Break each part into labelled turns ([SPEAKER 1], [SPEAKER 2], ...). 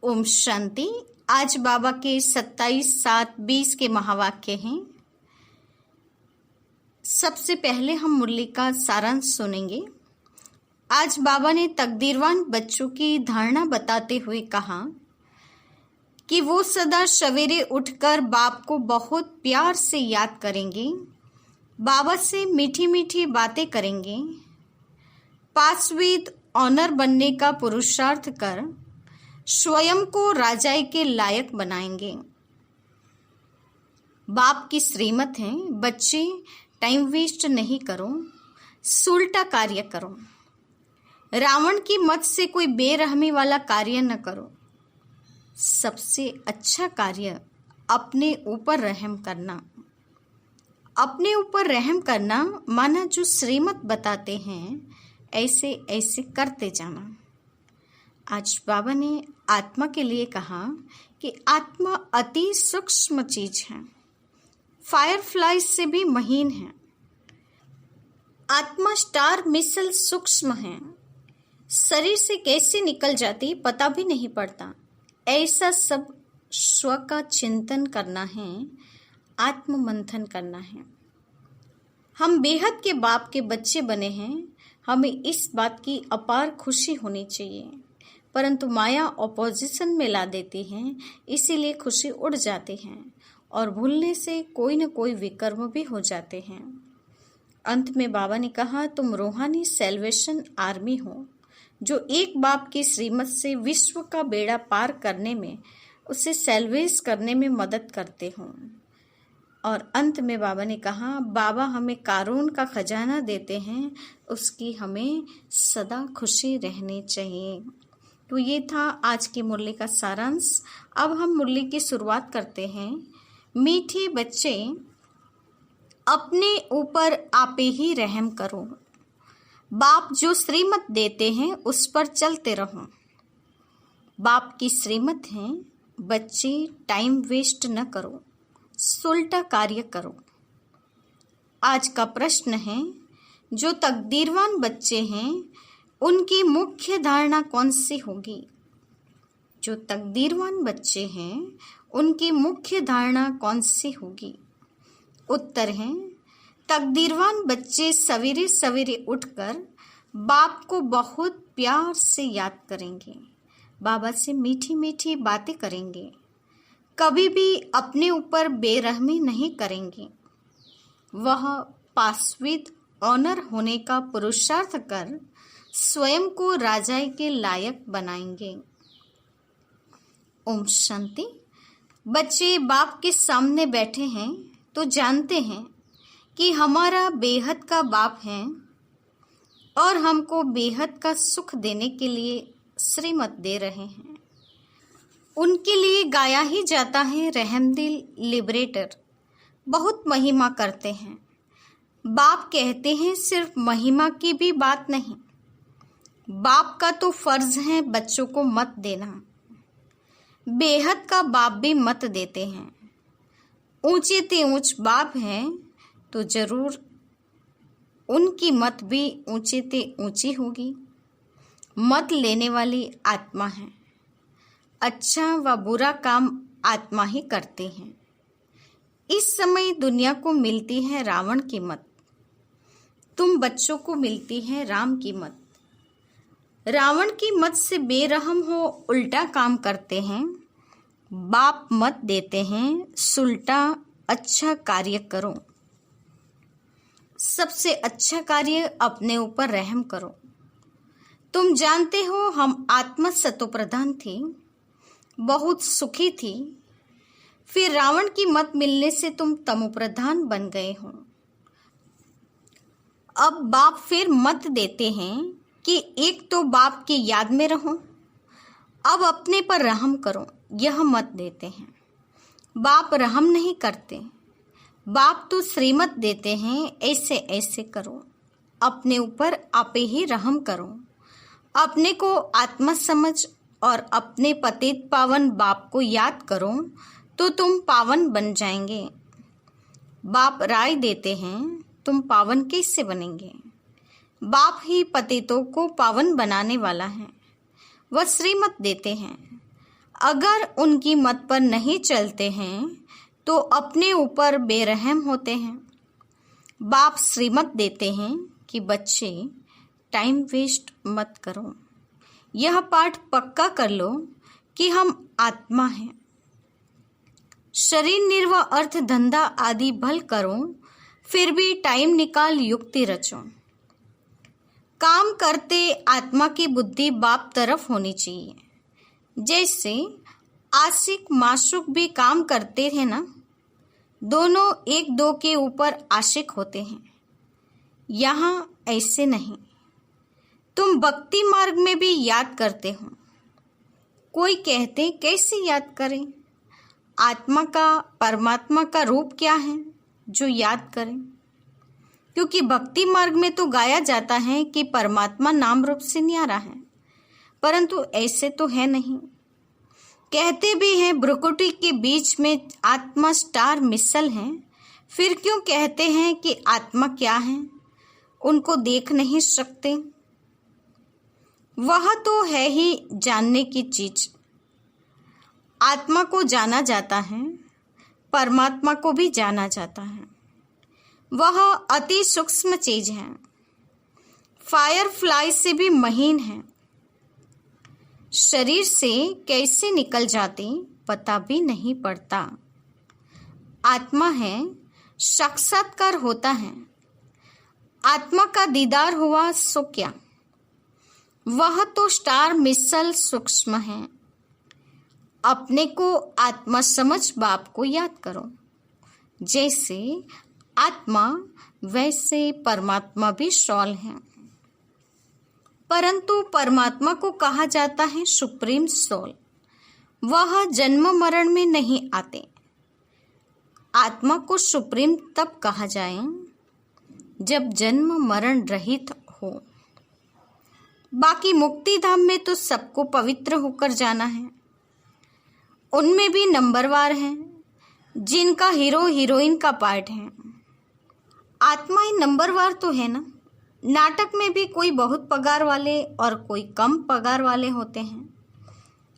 [SPEAKER 1] ओम शांति। आज बाबा के 27/7/20 के महावाक्य हैं। सबसे पहले हम मुरली का सारांश सुनेंगे। आज बाबा ने तकदीरवान बच्चों की धारणा बताते हुए कहा कि वो सदा सवेरे उठकर बाप को बहुत प्यार से याद करेंगे, बाबा से मीठी मीठी बातें करेंगे, पास विद ऑनर बनने का पुरुषार्थ कर स्वयं को राजाई के लायक बनाएंगे। बाप की श्रीमत है, बच्चे टाइम वेस्ट नहीं करो, सुलटा कार्य करो। रावण की मत से कोई बेरहमी वाला कार्य न करो। सबसे अच्छा कार्य अपने ऊपर रहम करना। अपने ऊपर रहम करना माना जो श्रीमत बताते हैं ऐसे ऐसे करते जाना। आज बाबा ने आत्मा के लिए कहा कि आत्मा अति सूक्ष्म चीज है, फायरफ्लाई से भी महीन है। आत्मा स्टार मिसल सूक्ष्म है, शरीर से कैसे निकल जाती पता भी नहीं पड़ता। ऐसा सब स्व का चिंतन करना है, आत्म मंथन करना है। हम बेहद के बाप के बच्चे बने हैं, हमें इस बात की अपार खुशी होनी चाहिए, परंतु माया ऑपोजिशन में ला देती है, इसीलिए खुशी उड़ जाती है और भूलने से कोई न कोई विकर्म भी हो जाते हैं। अंत में बाबा ने कहा, तुम रूहानी सेल्वेशन आर्मी हो जो एक बाप की श्रीमत से विश्व का बेड़ा पार करने में, उसे सेल्वेज करने में मदद करते हो। और अंत में बाबा ने कहा, बाबा हमें कारून का खजाना देते हैं, उसकी हमें सदा खुशी रहनी चाहिए। तो ये था आज की मुरली का सारांश। अब हम मुरली की शुरुआत करते हैं। मीठे बच्चे, अपने ऊपर आप ही रहम करो। बाप जो श्रीमत देते हैं उस पर चलते रहो। बाप की श्रीमत है, बच्चे टाइम वेस्ट न करो, सुलटा कार्य करो। आज का प्रश्न है, जो तकदीरवान बच्चे हैं उनकी मुख्य धारणा कौन सी होगी? जो तकदीरवान बच्चे हैं उनकी मुख्य धारणा कौन सी होगी? उत्तर है, तकदीरवान बच्चे सवेरे सवेरे उठकर बाप को बहुत प्यार से याद करेंगे, बाबा से मीठी मीठी बातें करेंगे, कभी भी अपने ऊपर बेरहमी नहीं करेंगे। वह पासविद ऑनर होने का पुरुषार्थ कर स्वयं को राजाई के लायक बनाएंगे। ओम शांति। बच्चे बाप के सामने बैठे हैं तो जानते हैं कि हमारा बेहद का बाप है और हमको बेहद का सुख देने के लिए श्रीमत दे रहे हैं। उनके लिए गाया ही जाता है रहमदिल लिबरेटर। बहुत महिमा करते हैं। बाप कहते हैं सिर्फ महिमा की भी बात नहीं, बाप का तो फर्ज है बच्चों को मत देना। बेहद का बाप भी मत देते हैं। ऊंचे ते ऊंच बाप हैं तो जरूर उनकी मत भी ऊंचे ते ऊंची होगी। मत लेने वाली आत्मा है। अच्छा व बुरा काम आत्मा ही करते हैं। इस समय दुनिया को मिलती है रावण की मत, तुम बच्चों को मिलती है राम की मत। रावण की मत से बेरहम हो, उल्टा काम करते हैं। बाप मत देते हैं, सुलटा अच्छा कार्य करो। सबसे अच्छा कार्य अपने ऊपर रहम करो। तुम जानते हो हम आत्मा सतोप्रधान थी, बहुत सुखी थी, फिर रावण की मत मिलने से तुम तमोप्रधान बन गए हो। अब बाप फिर मत देते हैं कि एक तो बाप की याद में रहो, अब अपने पर रहम करो, यह मत देते हैं। बाप रहम नहीं करते, बाप तो श्रीमत देते हैं ऐसे ऐसे करो, अपने ऊपर आप ही रहम करो। अपने को आत्मा समझ और अपने पतित पावन बाप को याद करो तो तुम पावन बन जाएंगे। बाप राय देते हैं, तुम पावन कैसे बनेंगे? बाप ही पतितों को पावन बनाने वाला है। वह श्रीमत देते हैं। अगर उनकी मत पर नहीं चलते हैं तो अपने ऊपर बेरहम होते हैं। बाप श्रीमत देते हैं कि बच्चे टाइम वेस्ट मत करो, यह पाठ पक्का कर लो कि हम आत्मा हैं। शरीर निर्वाह, अर्थ धंधा आदि भल करो, फिर भी टाइम निकाल युक्ति रचो। काम करते आत्मा की बुद्धि बाप तरफ होनी चाहिए। जैसे आशिक माशूक भी काम करते हैं ना, दोनों एक दो के ऊपर आशिक होते हैं। यहाँ ऐसे नहीं। तुम भक्ति मार्ग में भी याद करते हो। कोई कहते कैसे याद करें? आत्मा का, परमात्मा का रूप क्या है जो याद करें? क्योंकि भक्ति मार्ग में तो गाया जाता है कि परमात्मा नाम रूप से न्यारा है, परंतु ऐसे तो है नहीं। कहते भी हैं भ्रुकुटी के बीच में आत्मा स्टार मिसल है, फिर क्यों कहते हैं कि आत्मा क्या है? उनको देख नहीं सकते? वह तो है ही जानने की चीज। आत्मा को जाना जाता है, परमात्मा को भी जाना जाता है। वह अति सूक्ष्म चीज है, फायर फ्लाई से भी महीन है। शरीर से कैसे निकल जाती पता भी नहीं पड़ता। आत्मा है, साक्षात्कार होता है। आत्मा का दीदार हुआ सो क्या? वह तो स्टार मिसल सूक्ष्म है। अपने को आत्मा समझ बाप को याद करो। जैसे आत्मा वैसे परमात्मा भी सॉल है, परंतु परमात्मा को कहा जाता है सुप्रीम सोल। वह जन्म मरण में नहीं आते। आत्मा को सुप्रीम तब कहा जाए जब जन्म मरण रहित हो। बाकी मुक्ति धाम में तो सबको पवित्र होकर जाना है। उनमें भी नंबरवार हैं जिनका हीरो हीरोइन का पार्ट है। आत्मा ही नंबरवार तो है ना। नाटक में भी कोई बहुत पगार वाले और कोई कम पगार वाले होते हैं।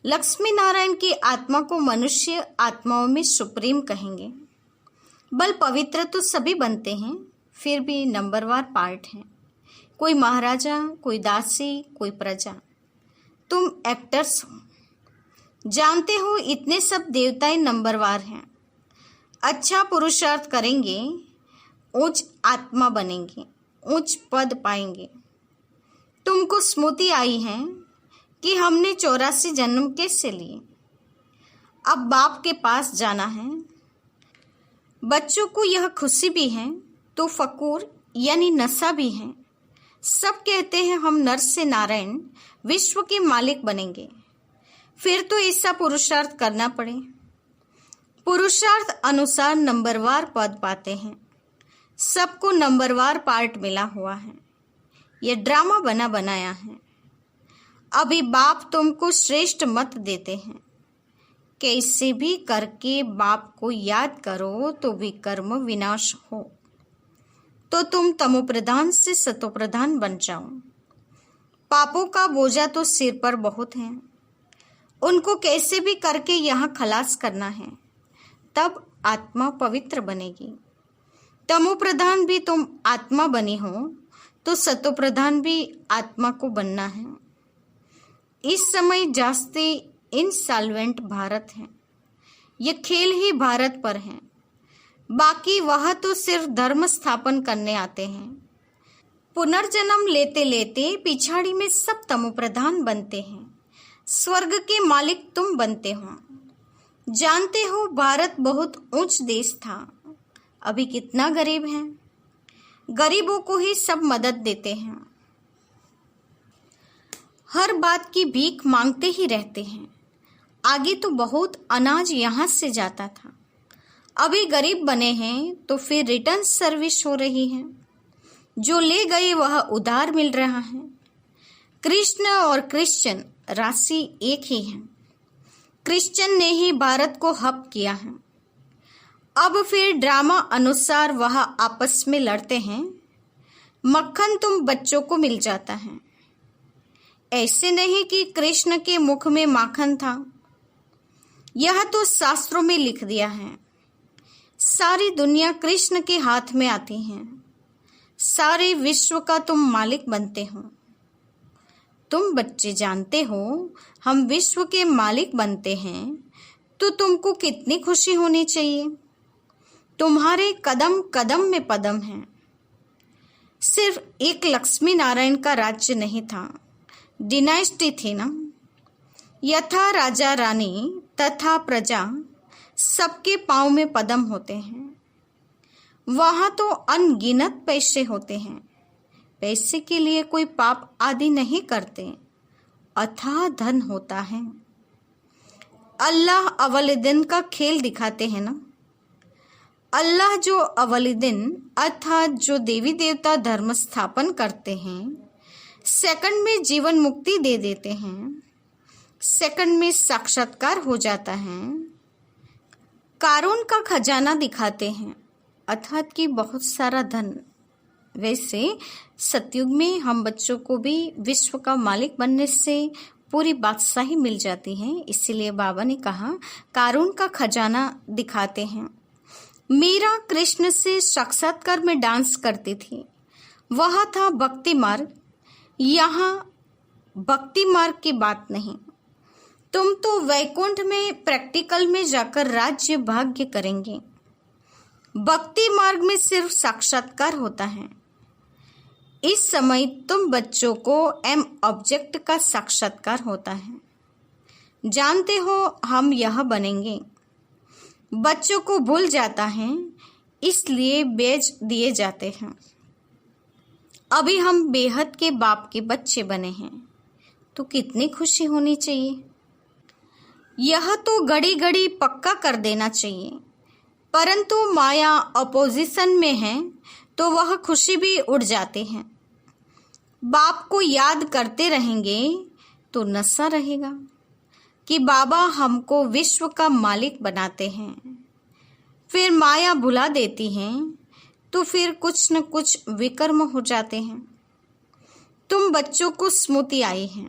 [SPEAKER 1] लक्ष्मी नारायण की आत्मा को मनुष्य आत्माओं में सुप्रीम कहेंगे। बल पवित्र तो सभी बनते हैं, फिर भी नंबरवार पार्ट है। कोई महाराजा, कोई दासी, कोई प्रजा। तुम एक्टर्स हो, जानते हो इतने सब देवताएं नंबरवार हैं। अच्छा पुरुषार्थ करेंगे, उच्च आत्मा बनेंगे, उच्च पद पाएंगे। तुमको स्मृति आई है कि हमने 84 जन्म कैसे लिए। अब बाप के पास जाना है। बच्चों को यह खुशी भी है तो फकूर यानी नशा भी है। सब कहते हैं हम नर से नारायण विश्व के मालिक बनेंगे। फिर तो ऐसा पुरुषार्थ करना पड़े। पुरुषार्थ अनुसार नंबरवार पद पाते हैं। सबको नंबरवार पार्ट मिला हुआ है। यह ड्रामा बना बनाया है। अभी बाप तुमको श्रेष्ठ मत देते हैं। कैसे भी करके बाप को याद करो तो विकर्म विनाश हो, तो तुम तमोप्रधान से सतोप्रधान बन जाओ। पापों का बोझा तो सिर पर बहुत है, उनको कैसे भी करके यहाँ खलास करना है, तब आत्मा पवित्र बनेगी। तमोप्रधान भी तुम आत्मा बनी हो तो सतोप्रधान भी आत्मा को बनना है। इस समय जास्ती इंसॉल्वेंट भारत है। यह खेल ही भारत पर है। बाकी वह तो सिर्फ धर्म स्थापन करने आते हैं। पुनर्जन्म लेते लेते पिछाड़ी में सब तमोप्रधान बनते हैं। स्वर्ग के मालिक तुम बनते हो। जानते हो भारत बहुत ऊंच देश था, अभी कितना गरीब है। गरीबों को ही सब मदद देते हैं। हर बात की भीख मांगते ही रहते हैं। आगे तो बहुत अनाज यहाँ से जाता था, अभी गरीब बने हैं तो फिर रिटर्न सर्विस हो रही है। जो ले गए वह उधार मिल रहा है। कृष्ण और क्रिश्चियन राशि एक ही है। क्रिश्चियन ने ही भारत को हप किया है। अब फिर ड्रामा अनुसार वह आपस में लड़ते हैं। मक्खन तुम बच्चों को मिल जाता है। ऐसे नहीं कि कृष्ण के मुख में माखन था। यह तो शास्त्रों में लिख दिया है। सारी दुनिया कृष्ण के हाथ में आती है। सारे विश्व का तुम मालिक बनते हो। तुम बच्चे जानते हो हम विश्व के मालिक बनते हैं तो तुमको कितनी खुशी होनी चाहिए। तुम्हारे कदम कदम में पदम है। सिर्फ एक लक्ष्मी नारायण का राज्य नहीं था, डिनाइस्टी थी ना। यथा राजा रानी तथा प्रजा सबके पांव में पदम होते हैं। वहां तो अनगिनत पैसे होते हैं। पैसे के लिए कोई पाप आदि नहीं करते। अथाह धन होता है। अल्लाह अवले दिन का खेल दिखाते हैं ना। अल्लाह जो अवले दिन अर्थात जो देवी देवता धर्म स्थापन करते हैं, सेकंड में जीवन मुक्ति दे देते हैं, सेकंड में साक्षात्कार हो जाता है। कारून का खजाना दिखाते हैं अर्थात कि बहुत सारा धन। वैसे सतयुग में हम बच्चों को भी विश्व का मालिक बनने से पूरी बादशाही मिल जाती है। इसीलिए बाबा ने कहा कारून का खजाना दिखाते हैं। मीरा कृष्ण से साक्षात्कार में डांस करती थी। वह था भक्ति मार्ग। यहाँ भक्ति मार्ग की बात नहीं। तुम तो वैकुंठ में प्रैक्टिकल में जाकर राज्य भाग्य करेंगे। भक्ति मार्ग में सिर्फ साक्षात्कार होता है। इस समय तुम बच्चों को एम ऑब्जेक्ट का साक्षात्कार होता है। जानते हो हम यह बनेंगे। बच्चों को भूल जाता है इसलिए बेच दिए जाते हैं। अभी हम बेहद के बाप के बच्चे बने हैं तो कितनी खुशी होनी चाहिए। यह तो घड़ी घड़ी पक्का कर देना चाहिए, परंतु माया अपोजिशन में है तो वह खुशी भी उड़ जाती है। बाप को याद करते रहेंगे तो नशा रहेगा कि बाबा हमको विश्व का मालिक बनाते हैं। फिर माया भुला देती है तो फिर कुछ न कुछ विकर्म हो जाते हैं। तुम बच्चों को स्मृति आई है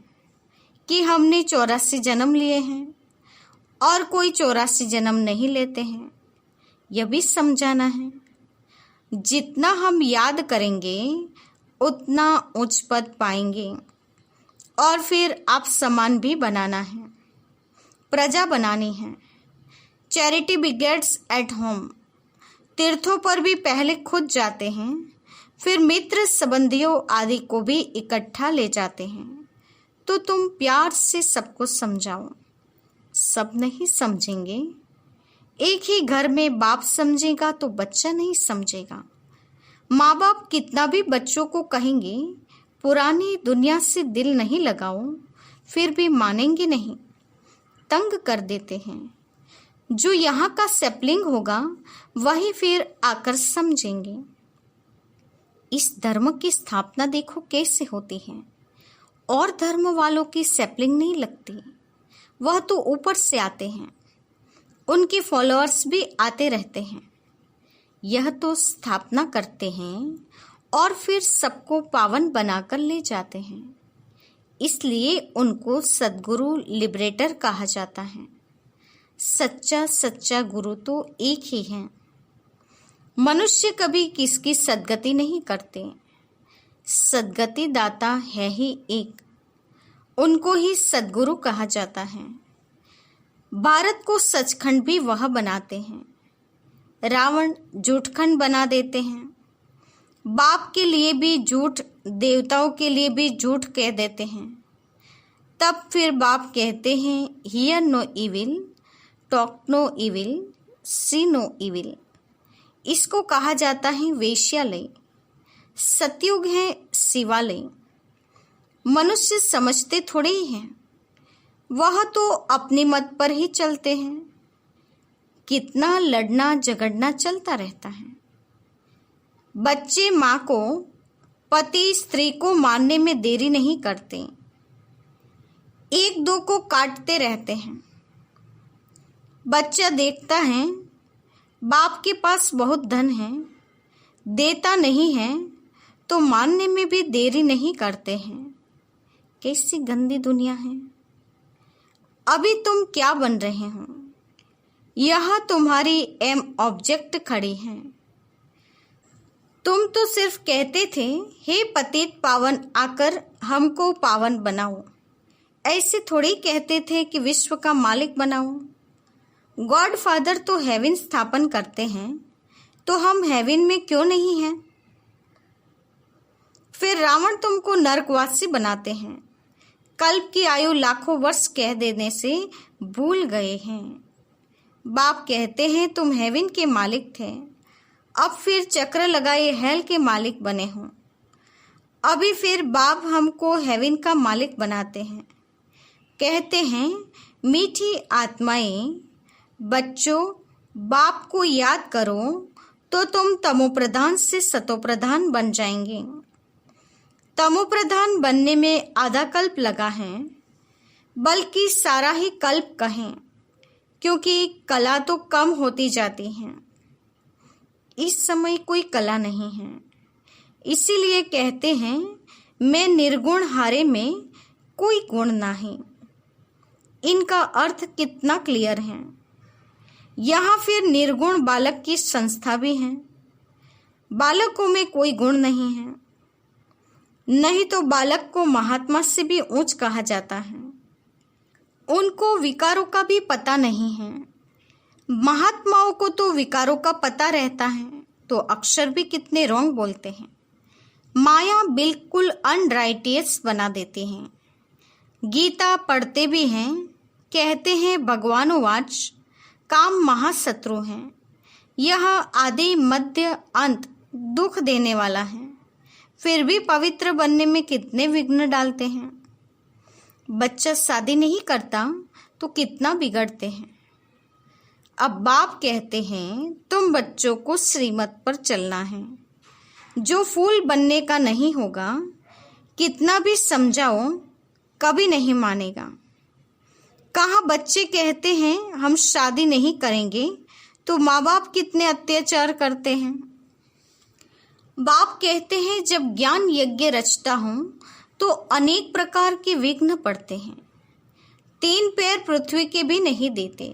[SPEAKER 1] कि हमने 84 जन्म लिए हैं और कोई 84 जन्म नहीं लेते हैं। यह भी समझाना है। जितना हम याद करेंगे उतना उच्च पद पाएंगे और फिर आप समान भी बनाना है, प्रजा बनानी है। Charity begets at home. तीर्थों पर भी पहले खुद जाते हैं, फिर मित्र संबंधियों आदि को भी इकट्ठा ले जाते हैं। तो तुम प्यार से सबको समझाओ। सब नहीं समझेंगे। एक ही घर में बाप समझेगा तो बच्चा नहीं समझेगा। माँ बाप कितना भी बच्चों को कहेंगे पुरानी दुनिया से दिल नहीं लगाओ, फिर भी मानेंगे नहीं, तंग कर देते हैं। जो यहाँ का सैपलिंग होगा वही फिर आकर समझेंगे। इस धर्म की स्थापना देखो कैसे होती है। और धर्म वालों की सैपलिंग नहीं लगती, वह तो ऊपर से आते हैं। उनके फॉलोअर्स भी आते रहते हैं। यह तो स्थापना करते हैं और फिर सबको पावन बनाकर ले जाते हैं। इसलिए उनको सद्गुरु लिबरेटर कहा जाता है। सच्चा सच्चा गुरु तो एक ही है। मनुष्य कभी किसकी सद्गति नहीं करते। सद्गति दाता है ही एक, उनको ही सद्गुरु कहा जाता है। भारत को सचखंड भी वह बनाते हैं। रावण झूठखंड बना देते हैं। बाप के लिए भी झूठ, देवताओं के लिए भी झूठ कह देते हैं। तब फिर बाप कहते हैं hear no evil, talk no evil, see no evil. इसको कहा जाता है वेश्यालय। सतयुग है शिवालय। मनुष्य समझते थोड़े ही हैं, वह तो अपने मत पर ही चलते हैं। कितना लड़ना झगड़ना चलता रहता है। बच्चे माँ को, पति स्त्री को मारने में देरी नहीं करते, एक दो को काटते रहते हैं। बच्चा देखता है बाप के पास बहुत धन है, देता नहीं है तो मारने में भी देरी नहीं करते हैं। कैसी गंदी दुनिया है। अभी तुम क्या बन रहे हो? यह तुम्हारी एम ऑब्जेक्ट खड़ी हैं। तुम तो सिर्फ कहते थे, हे पतित पावन आकर हमको पावन बनाओ। ऐसे थोड़ी कहते थे कि विश्व का मालिक बनाओ। गॉड फादर तो हेवन स्थापन करते हैं, तो हम हेवन में क्यों नहीं हैं? फिर रावण तुमको नरकवासी बनाते हैं। कल्प की आयु लाखों वर्ष कह देने से भूल गए हैं। बाप कहते हैं तुम हेवन के मालिक थे, अब फिर चक्र लगाए हेल के मालिक बने हो। अभी फिर बाप हमको हेवन का मालिक बनाते हैं। कहते हैं, मीठी आत्माएं, बच्चों, बाप को याद करो तो तुम तमोप्रधान से सतोप्रधान बन जाएंगे। तमोप्रधान बनने में आधा कल्प लगा है, बल्कि सारा ही कल्प कहें, क्योंकि कला तो कम होती जाती है। इस समय कोई कला नहीं है, इसीलिए कहते हैं मैं निर्गुण हारे में कोई गुण नहीं। इनका अर्थ कितना क्लियर है। यहाँ फिर निर्गुण बालक की संस्था भी है। बालकों में कोई गुण नहीं है, नहीं तो बालक को महात्मा से भी ऊंच कहा जाता है। उनको विकारों का भी पता नहीं है। महात्माओं को तो विकारों का पता रहता है, तो अक्षर भी कितने रॉन्ग बोलते हैं। माया बिल्कुल अनराइटियस बना देती हैं। गीता पढ़ते भी हैं, कहते हैं भगवानोवाच, काम महाशत्रु है। यह आदि मध्य अंत दुख देने वाला है। फिर भी पवित्र बनने में कितने विघ्न डालते हैं। बच्चा शादी नहीं करता तो कितना बिगड़ते हैं। अब बाप कहते हैं तुम बच्चों को श्रीमत पर चलना है। जो फूल बनने का नहीं होगा, कितना भी समझाओ कभी नहीं मानेगा। कहाँ बच्चे कहते हैं हम शादी नहीं करेंगे, तो माँ बाप कितने अत्याचार करते हैं। बाप कहते हैं जब ज्ञान यज्ञ रचता हूँ तो अनेक प्रकार के विघ्न पड़ते हैं। 3 पैर पृथ्वी के भी नहीं देते।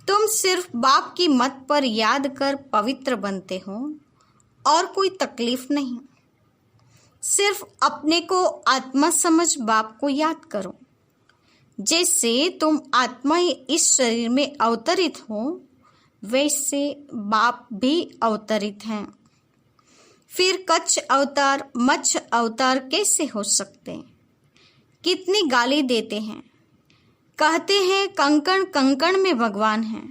[SPEAKER 1] तुम सिर्फ बाप की मत पर याद कर पवित्र बनते हो और कोई तकलीफ नहीं। सिर्फ अपने को आत्मा समझ बाप को याद करो। जैसे तुम आत्मा इस शरीर में अवतरित हो, वैसे बाप भी अवतरित हैं। फिर कच्छ अवतार, मच्छ अवतार कैसे हो सकते? कितनी गाली देते हैं। कहते हैं कंकण कंकण में भगवान हैं।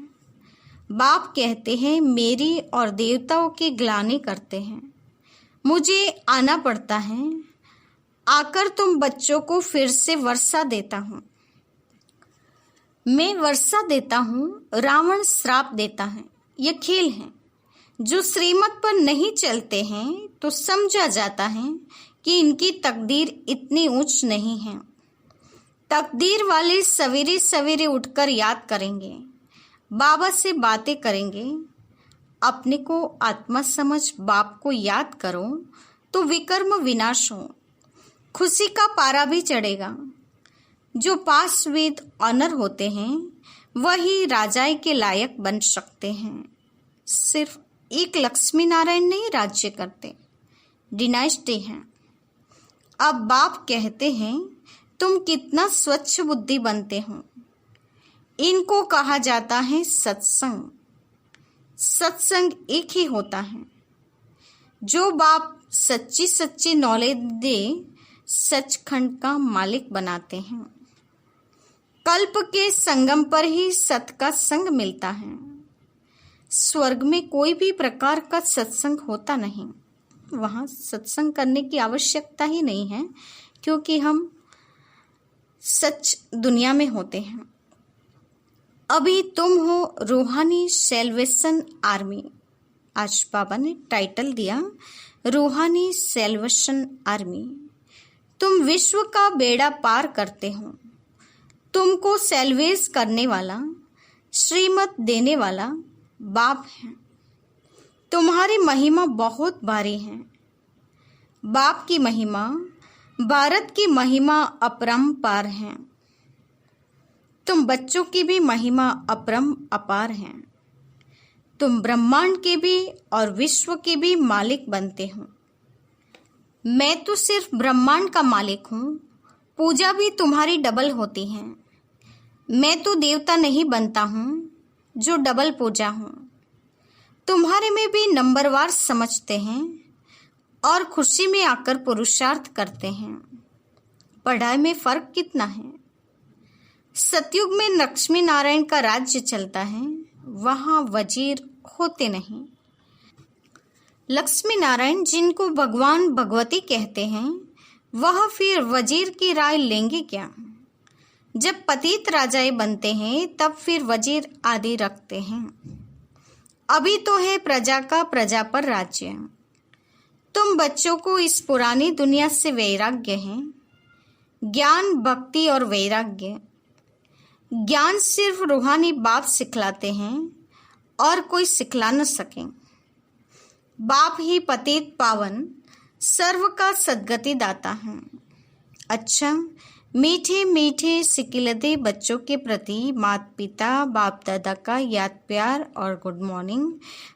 [SPEAKER 1] बाप कहते हैं मेरी और देवताओं की ग्लानि करते हैं। मुझे आना पड़ता है। आकर तुम बच्चों को फिर से वर्षा देता हूँ। मैं वर्षा देता हूँ, रावण श्राप देता है। ये खेल है। जो श्रीमत पर नहीं चलते हैं तो समझा जाता है कि इनकी तकदीर इतनी ऊंच नहीं है। तकदीर वाले सवेरे सवेरे उठकर याद करेंगे, बाबा से बातें करेंगे। अपने को आत्मा समझ बाप को याद करो तो विकर्म विनाश हो। खुशी का पारा भी चढ़ेगा। जो पास विद ऑनर होते हैं वही राजाई के लायक बन सकते हैं। सिर्फ एक लक्ष्मी नारायण नहीं राज्य करते, डिनाइस्टी हैं। अब बाप कहते हैं तुम कितना स्वच्छ बुद्धि बनते हो। इनको कहा जाता है सत्संग। सत्संग एक ही होता है। जो बाप सच्ची सच्ची नॉलेज दे, सचखंड का मालिक बनाते हैं। कल्प के संगम पर ही सत का संग मिलता है। स्वर्ग में कोई भी प्रकार का सत्संग होता नहीं। वहाँ सत्संग करने की आवश्यकता ही नहीं है, क्योंकि हम सच दुनिया में होते हैं। अभी तुम हो रूहानी सेल्वेशन आर्मी। आज बाबा ने टाइटल दिया रूहानी सेल्वेशन आर्मी। तुम विश्व का बेड़ा पार करते हो। तुमको सेल्वेज करने वाला, श्रीमत देने वाला बाप है। तुम्हारी महिमा बहुत भारी है। बाप की महिमा, भारत की महिमा अपरंपार है। तुम बच्चों की भी महिमा अपरम अपार है। तुम ब्रह्मांड के भी और विश्व के भी मालिक बनते हो। मैं तो सिर्फ ब्रह्मांड का मालिक हूँ, पूजा भी तुम्हारी डबल होती है। मैं तो देवता नहीं बनता हूँ जो डबल पूजा हूँ। तुम्हारे में भी नंबरवार समझते हैं और खुशी में आकर पुरुषार्थ करते हैं। पढ़ाई में फर्क कितना है। सतयुग में लक्ष्मी नारायण का राज्य चलता है, वहाँ वजीर होते नहीं। लक्ष्मी नारायण जिनको भगवान भगवती कहते हैं, वह फिर वजीर की राय लेंगे क्या। जब पतित राजाएं बनते हैं तब फिर वजीर आदि रखते हैं। अभी तो है प्रजा का प्रजा पर राज्य। तुम बच्चों को इस पुरानी दुनिया से वैराग्य है। ज्ञान, भक्ति और वैराग्य। ज्ञान सिर्फ रूहानी बाप सिखलाते हैं और कोई सिखला न सके। बाप ही पतित पावन सर्व का सद्गति दाता है। अच्छा, मीठे मीठे सिकिलते बच्चों के प्रति माता पिता बाप दादा का याद प्यार और गुड मॉर्निंग।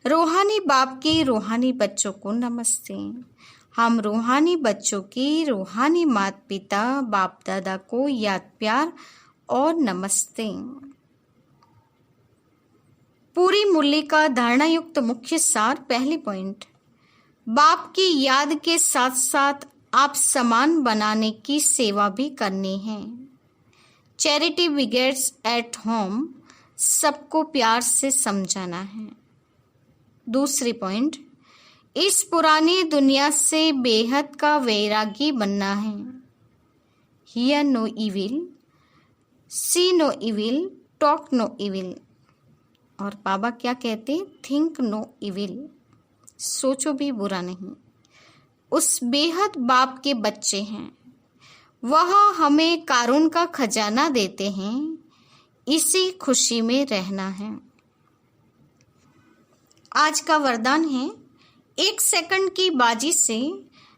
[SPEAKER 1] रूहानी बाप के रूहानी बच्चों को नमस्ते। हम रूहानी बच्चों की रूहानी माता पिता बाप दादा को याद प्यार और नमस्ते। पूरी मुरली का धारणा युक्त मुख्य सार। पहली पॉइंट, बाप की याद के साथ साथ आप समान बनाने की सेवा भी करनी है। चैरिटी बिगेट्स एट होम, सबको प्यार से समझाना है। दूसरी पॉइंट, इस पुरानी दुनिया से बेहद का वैरागी बनना है। Hear no evil, see no evil, talk no evil. और बाबा क्या कहते, थिंक नो इविल, सोचो भी बुरा नहीं। उस बेहद बाप के बच्चे हैं, वह हमें कारून का खजाना देते हैं, इसी खुशी में रहना है। आज का वरदान है, 1 सेकंड की बाजी से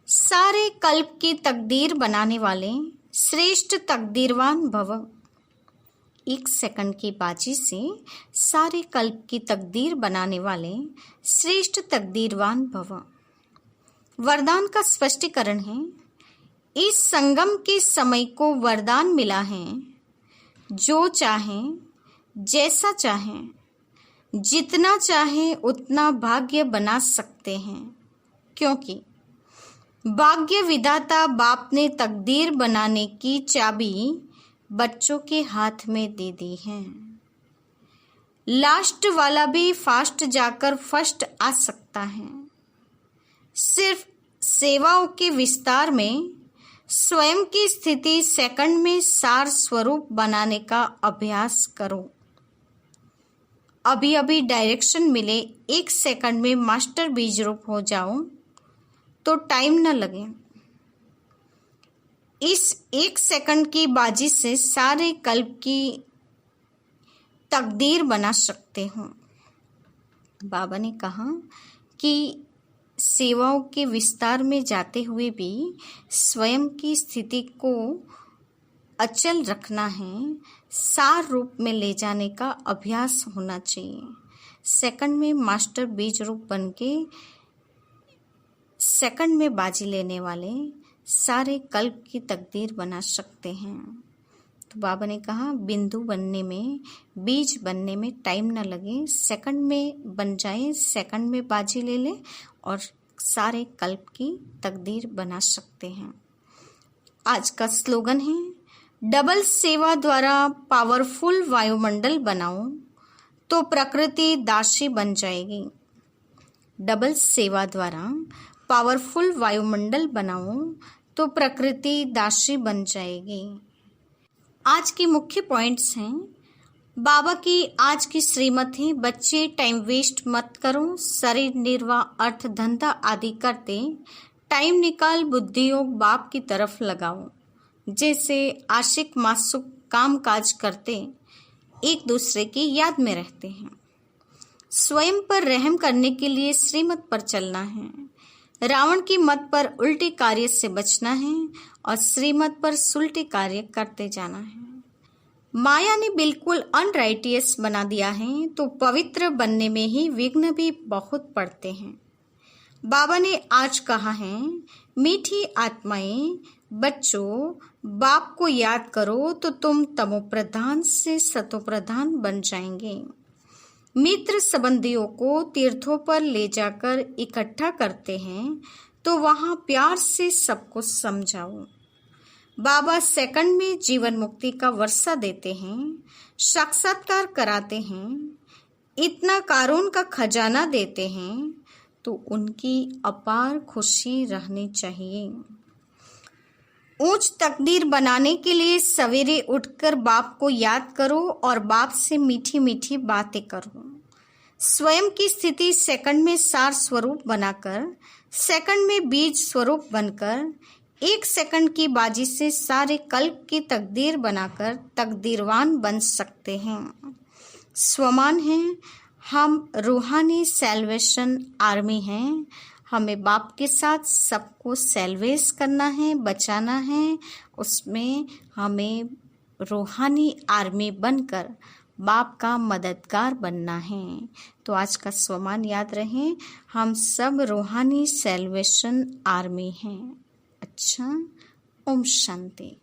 [SPEAKER 1] सारे कल्प की तकदीर बनाने वाले श्रेष्ठ तकदीरवान भव। 1 सेकंड की बाजी से सारे कल्प की तकदीर बनाने वाले श्रेष्ठ तकदीरवान भव। वरदान का स्पष्टीकरण है, इस संगम के समय को वरदान मिला है, जो चाहें, जैसा चाहें, जितना चाहें उतना भाग्य बना सकते हैं, क्योंकि भाग्य विधाता बाप ने तकदीर बनाने की चाबी बच्चों के हाथ में दे दी है। लास्ट वाला भी फास्ट जाकर फर्स्ट आ सकता है। सिर्फ सेवाओं के विस्तार में स्वयं की स्थिति सेकंड में सार स्वरूप बनाने का अभ्यास करो। अभी अभी डायरेक्शन मिले, 1 सेकंड में मास्टर बीज रूप हो जाओ तो टाइम न लगे। इस 1 सेकंड की बाजी से सारे कल्प की तकदीर बना सकते हो। बाबा ने कहा कि सेवाओं के विस्तार में जाते हुए भी स्वयं की स्थिति को अचल रखना है, सार रूप में ले जाने का अभ्यास होना चाहिए। सेकंड में मास्टर बीज रूप बन के सेकंड में बाजी लेने वाले सारे कल्प की तकदीर बना सकते हैं। तो बाबा ने कहा, बिंदु बनने में, बीज बनने में टाइम ना लगे, सेकंड में बन जाए, सेकंड में बाजी ले ले और सारे कल्प की तकदीर बना सकते हैं। आज का स्लोगन है, डबल सेवा द्वारा पावरफुल वायुमंडल बनाओ तो प्रकृति दासी बन जाएगी। डबल सेवा द्वारा पावरफुल वायुमंडल बनाओ तो प्रकृति दासी बन जाएगी। आज के मुख्य पॉइंट्स हैं, बाबा की आज की श्रीमत है, बच्चे टाइम वेस्ट मत करो, शरीर निर्वाह अर्थ धंधा आदि करते टाइम निकाल बुद्धि योग बाप की तरफ लगाओ। जैसे आशिक मासूक काम काज करते एक दूसरे की याद में रहते हैं। स्वयं पर रहम करने के लिए श्रीमत पर चलना है। रावण की मत पर उल्टे कार्य से बचना है और श्रीमत पर सुलटे कार्य करते जाना है। माया ने बिल्कुल अनराइटियस बना दिया है, तो पवित्र बनने में ही विघ्न भी बहुत पड़ते हैं। बाबा ने आज कहा है, मीठी आत्माएं, बच्चों, बाप को याद करो तो तुम तमोप्रधान से सतोप्रधान बन जाएंगे। मित्र संबंधियों को तीर्थों पर ले जाकर इकट्ठा करते हैं, तो वहां प्यार से सबको समझाओ। बाबा सेकंड में जीवन मुक्ति का वर्षा देते हैं, साक्षात्कार कराते हैं, इतना कारून का खजाना देते हैं, तो उनकी अपार खुशी रहनी चाहिए। ऊंच तकदीर बनाने के लिए सवेरे उठकर बाप को याद करो और बाप से मीठी मीठी बातें करो। स्वयं की स्थिति सेकंड में सार स्वरूप बनाकर, सेकंड में बीज स्वरूप बनकर, 1 सेकंड की बाजी से सारे कल्प की तकदीर बनाकर तकदीरवान बन सकते हैं। स्वमान हैं, हम रूहानी सेल्वेशन आर्मी हैं। हमें बाप के साथ सबको सेल्वेस करना है, बचाना है। उसमें हमें रूहानी आर्मी बनकर बाप का मददगार बनना है। तो आज का स्वमान याद रहे, हम सब रूहानी सेल्वेशन आर्मी हैं। अच्छा, ओम शांति।